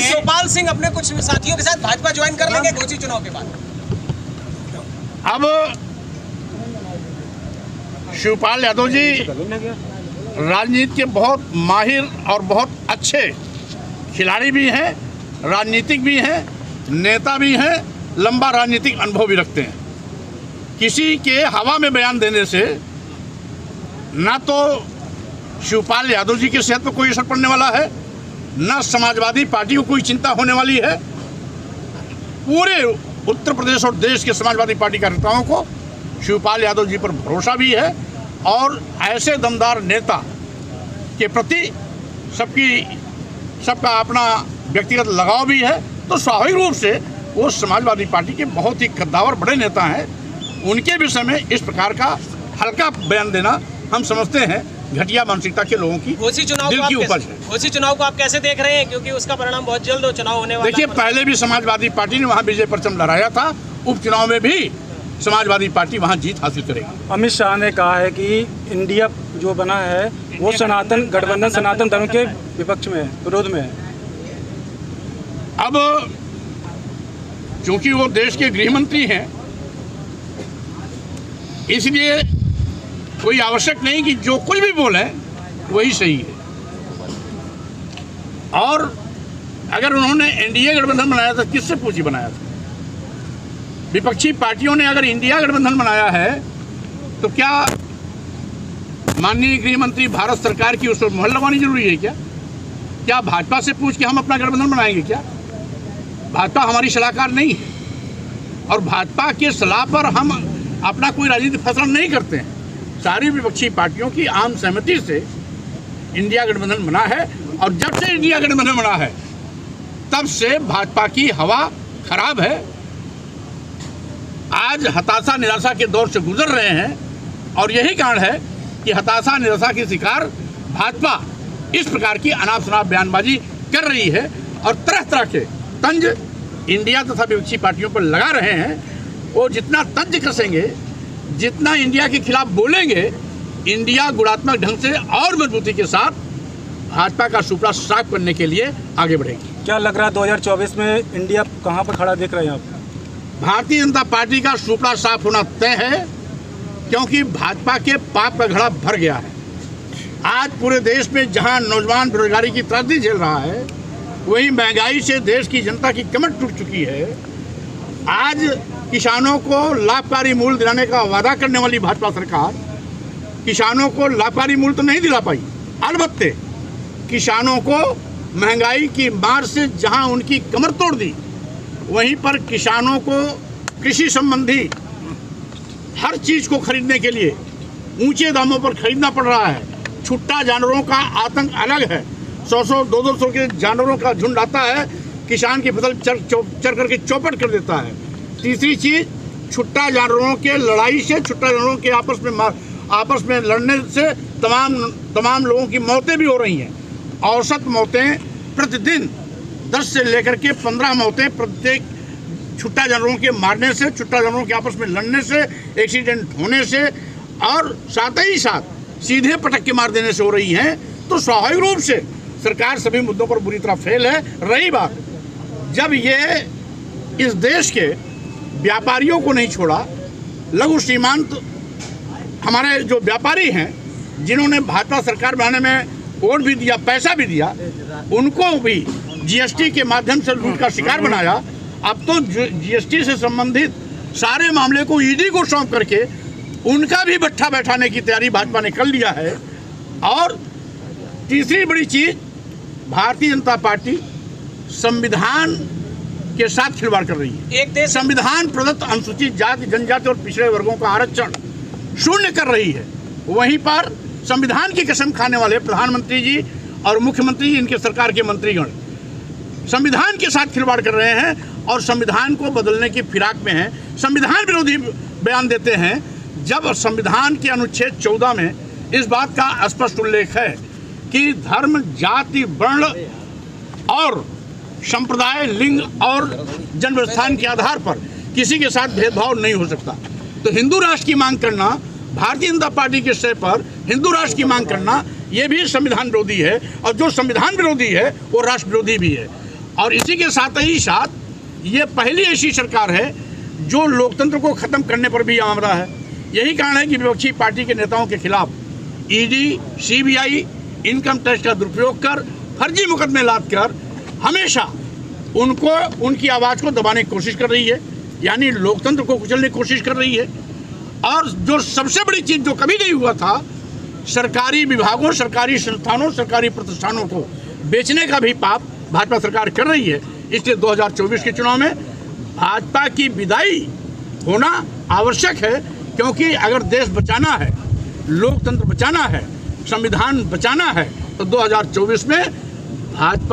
शिवपाल सिंह अपने कुछ साथियों के साथ भाजपा ज्वाइन कर लेंगे घोसी चुनाव के बाद। अब शिवपाल यादव जी राजनीति के बहुत माहिर और बहुत अच्छे खिलाड़ी भी हैं, राजनीतिक भी हैं, नेता भी हैं, लंबा राजनीतिक अनुभव भी रखते हैं। किसी के हवा में बयान देने से ना तो शिवपाल यादव जी की सेहत पर कोई असर पड़ने वाला है, ना समाजवादी पार्टी को कोई चिंता होने वाली है। पूरे उत्तर प्रदेश और देश के समाजवादी पार्टी कार्यकर्ताओं को शिवपाल यादव जी पर भरोसा भी है और ऐसे दमदार नेता के प्रति सबका अपना व्यक्तिगत लगाव भी है। तो स्वाभाविक रूप से वो समाजवादी पार्टी के बहुत ही कद्दावर बड़े नेता हैं, उनके विषय में इस प्रकार का हल्का बयान देना हम समझते हैं घटिया मानसिकता के लोगों की दिल की उपज है। घोसी चुनाव को आप कैसे देख रहे हैं, क्योंकि उसका परिणाम बहुत जल्द चुनाव होने वाला है? देखिए, पहले भी समाजवादी पार्टी ने वहाँ विजय परचम लहराया था, उपचुनाव में भी समाजवादी पार्टी वहाँ जीत हासिल करेगी। अमित शाह ने कहा है कि इंडिया जो बना है वो सनातन गठबंधन सनातन धर्म के विपक्ष में है, विरोध में है। अब चूंकि वो देश के गृह मंत्री हैं, इसलिए कोई आवश्यक नहीं कि जो कुछ भी बोले वही सही है। और अगर उन्होंने एनडीए गठबंधन बनाया था, किससे पूछी बनाया था? विपक्षी पार्टियों ने अगर इंडिया गठबंधन बनाया है तो क्या माननीय गृह मंत्री भारत सरकार की उस पर मुहर लगानी जरूरी है क्या भाजपा से पूछ के हम अपना गठबंधन बनाएंगे क्या? भाजपा हमारी सलाहकार नहीं है और भाजपा के सलाह पर हम अपना कोई राजनीतिक फैसला नहीं करते हैं। सारी विपक्षी पार्टियों की आम सहमति से इंडिया गठबंधन बना है और जब से इंडिया गठबंधन बना है तब से भाजपा की हवा खराब है। आज हताशा निराशा के दौर से गुजर रहे हैं और यही कारण है कि हताशा निराशा की शिकार भाजपा इस प्रकार की अनाप शनाप बयानबाजी कर रही है और तरह तरह के तंज इंडिया तथा विपक्षी पार्टियों पर लगा रहे हैं। वो जितना तंज कसेंगे, जितना इंडिया के खिलाफ बोलेंगे, इंडिया गुणात्मक ढंग से और मजबूती के साथ भाजपा का सुपड़ा साफ करने के लिए आगे बढ़ेगी। क्या लग रहा है 2024 में इंडिया कहां पर खड़ा देख रहे हैं आप? भारतीय जनता पार्टी का सुपड़ा साफ होना तय है, क्योंकि भाजपा के पाप का घड़ा भर गया है। आज पूरे देश में जहां नौजवान बेरोजगारी की त्रासदी झेल रहा है, वहीं महंगाई से देश की जनता की कमर टूट चुकी है। आज किसानों को लाभकारी मूल्य दिलाने का वादा करने वाली भाजपा सरकार किसानों को लाभकारी मूल्य तो नहीं दिला पाई। अलबत्ते किसानों को महंगाई की मार से जहां उनकी कमर तोड़ दी, वहीं पर किसानों को कृषि संबंधी हर चीज़ को खरीदने के लिए ऊंचे दामों पर खरीदना पड़ रहा है। छुट्टा जानवरों का आतंक अलग है। 100 200 के जानवरों का झुंड आता है, किसान की फसल चर करके चौपट कर देता है। तीसरी चीज़, छुट्टा जानवरों के लड़ाई से, छुट्टा जानवरों के आपस में लड़ने से तमाम लोगों की मौतें भी हो रही हैं। औसत मौतें प्रतिदिन 10 से लेकर के 15 मौतें प्रत्येक छुट्टा जानवरों के मारने से, छुट्टा जानवरों के आपस में लड़ने से, एक्सीडेंट होने से और साथ ही साथ सीधे पटक के मार देने से हो रही हैं। तो स्वाभाविक रूप से सरकार सभी मुद्दों पर बुरी तरह फेल है। रही बात, जब ये इस देश के व्यापारियों को नहीं छोड़ा, लघु सीमांत हमारे जो व्यापारी हैं जिन्होंने भाजपा सरकार बनाने में वोट भी दिया, पैसा भी दिया, उनको भी जीएसटी के माध्यम से लूट का शिकार बनाया। अब तो जीएसटी से संबंधित सारे मामले को ईडी को सौंप करके उनका भी भट्ठा बैठाने की तैयारी भाजपा ने कर लिया है। और तीसरी बड़ी चीज, भारतीय जनता पार्टी संविधान के साथ खिलवाड़ कर रही है। एक देश संविधान प्रदत्त अनुसूचित जाति, जनजाति और पिछड़े वर्गों का आरक्षण शून्य कर रही है। वहीं पर संविधान की कसम खाने वाले प्रधानमंत्री जी और मुख्यमंत्री जी, इनके सरकार के मंत्रीगण संविधान के साथ खिलवाड़ कर रहे हैं और संविधान को बदलने की फिराक में हैं। संविधान विरोधी बयान देते हैं, जब संविधान के अनुच्छेद 14 में इस बात का स्पष्ट उल्लेख है कि धर्म, जाति, वर्ण और संप्रदाय, लिंग और जन्म स्थान के आधार पर किसी के साथ भेदभाव नहीं हो सकता। तो हिंदू राष्ट्र की मांग करना, भारतीय जनता पार्टी के स्तर पर हिंदू राष्ट्र की मांग करना, ये भी संविधान विरोधी है, और जो संविधान विरोधी है वो राष्ट्र विरोधी भी है। और इसी के साथ ही साथ ये पहली ऐसी सरकार है जो लोकतंत्र को ख़त्म करने पर भी आमदा है। यही कारण है कि विपक्षी पार्टी के नेताओं के खिलाफ ईडी, सीबीआई इनकम टैक्स का दुरुपयोग कर, फर्जी मुकदमे लाद कर हमेशा उनको, उनकी आवाज़ को दबाने की कोशिश कर रही है, यानी लोकतंत्र को कुचलने की कोशिश कर रही है। और जो सबसे बड़ी चीज़ जो कभी नहीं हुआ था, सरकारी विभागों, सरकारी संस्थानों, सरकारी प्रतिष्ठानों को बेचने का भी पाप भाजपा सरकार कर रही है। इसलिए 2024 के चुनाव में भाजपा की विदाई होना आवश्यक है, क्योंकि अगर देश बचाना है, लोकतंत्र बचाना है, संविधान बचाना है, तो 2024 में भाजपा